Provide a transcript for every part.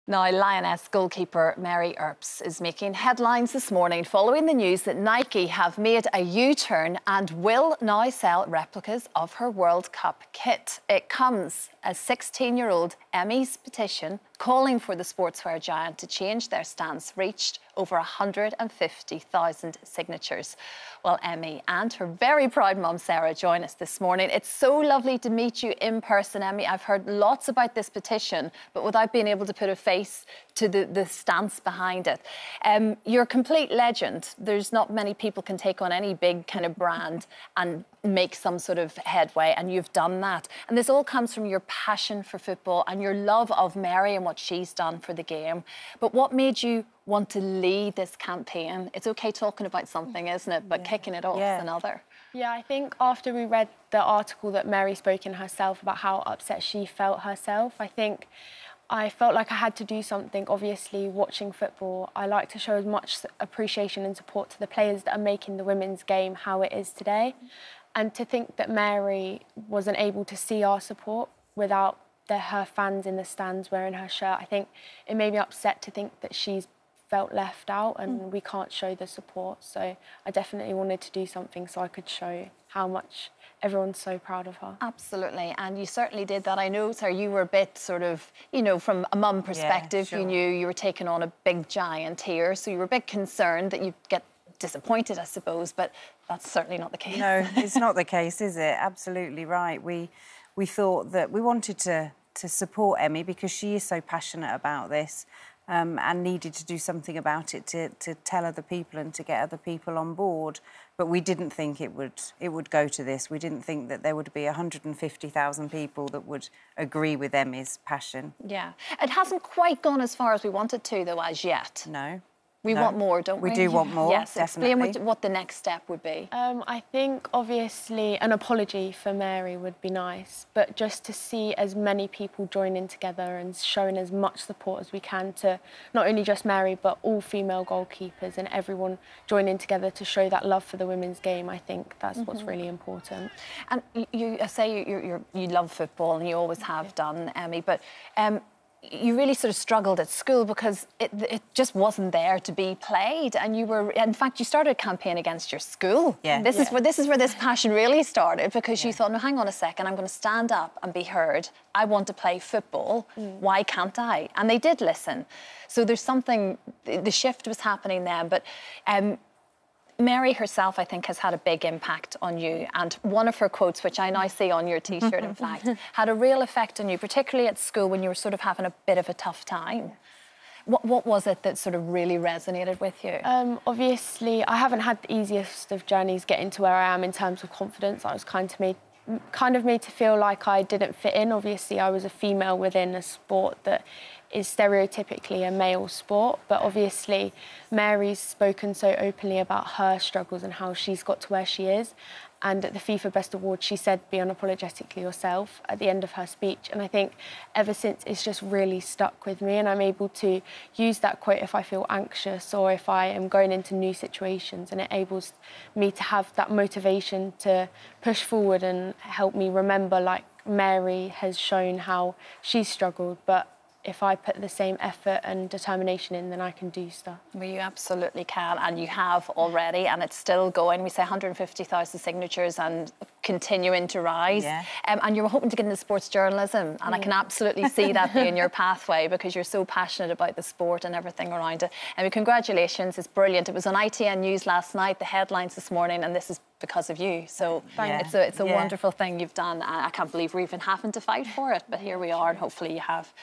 Now, Lioness goalkeeper Mary Earp is making headlines this morning following the news that Nike have made a U-turn and will now sell replicas of her World Cup kit. It comes as 16-year-old Emmy's petition calling for the sportswear giant to change their stance reached over 150,000 signatures. Well, Emmy and her very proud mum, Sarah, join us this morning. It's so lovely to meet you in person, Emmy. I've heard lots about this petition, but without being able to put a face to the stance behind it. You're a complete legend. There's not many people can take on any big kind of brand and make some sort of headway, and you've done that. And this all comes from your passion for football and your love of Mary and what she's done for the game. But what made you want to lead this campaign? It's okay talking about something, isn't it? But kicking it off is another. Yeah, I think after we read the article that Mary spoke in herself about how upset she felt herself, I felt like I had to do something. Obviously, watching football, I like to show as much appreciation and support to the players that are making the women's game how it is today. And to think that Mary wasn't able to see our support without her fans in the stands wearing her shirt, I think it made me upset to think that she's felt left out and we can't show the support. So I definitely wanted to do something so I could show how much everyone's so proud of her. Absolutely, and you certainly did that. I know, Sarah, you were a bit sort of, you know, from a mum perspective, you knew you were taking on a big giant here, so you were a bit concerned that you'd get disappointed, I suppose, but that's certainly not the case. No, it's not the case, is it? Absolutely right. We thought that we wanted to support Emmy because she is so passionate about this and needed to do something about it to tell other people and to get other people on board. But we didn't think it would go to this. We didn't think that there would be 150,000 people that would agree with Emmy's passion. Yeah. It hasn't quite gone as far as we wanted to, though, as yet. No. We want more, don't we? We do want more, yes, definitely. Explain what the next step would be. I think, obviously, an apology for Mary would be nice, but just to see as many people joining together and showing as much support as we can to not only just Mary, but all female goalkeepers and everyone joining together to show that love for the women's game, I think that's what's really important. And you say you love football and you always have done, Emmy, but you really sort of struggled at school because it just wasn't there to be played, and you were, in fact, you started a campaign against your school. Yeah. This is where this passion really started, because you thought, no, hang on a second, I'm going to stand up and be heard. I want to play football. Why can't I? And they did listen. So there's something, the shift was happening then, but Mary herself, I think, has had a big impact on you, and one of her quotes, which I now see on your T-shirt, in fact, had a real effect on you, particularly at school when you were sort of having a bit of a tough time. What was it that sort of really resonated with you? Obviously, I haven't had the easiest of journeys getting to where I am in terms of confidence. I was kind of made to feel like I didn't fit in. Obviously, I was a female within a sport that is stereotypically a male sport, but obviously Mary's spoken so openly about her struggles and how she's got to where she is. And at the FIFA Best Award, she said, "Be unapologetically yourself," at the end of her speech. And I think ever since, it's just really stuck with me, and I'm able to use that quote if I feel anxious or if I am going into new situations, and it enables me to have that motivation to push forward and help me remember, like Mary has shown how she's struggled, but if I put the same effort and determination in, then I can do stuff. Well, you absolutely can, and you have already, and it's still going. We say 150,000 signatures and continuing to rise. Yeah. And you were hoping to get into sports journalism, and I can absolutely see that being your pathway because you're so passionate about the sport and everything around it. And congratulations, it's brilliant. It was on ITN News last night, the headlines this morning, and this is because of you. So it's a wonderful thing you've done. I can't believe we're even having to fight for it, but here we are, and hopefully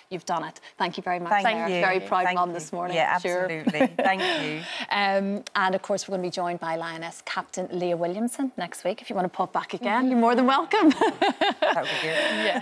you've done it. Thank you very much. Thank you. Very proud mum this morning. Yeah, absolutely. Thank you. And of course, we're going to be joined by Lioness captain Leah Williamson next week. If you want to pop back again, you're more than welcome. That would be good. Yeah.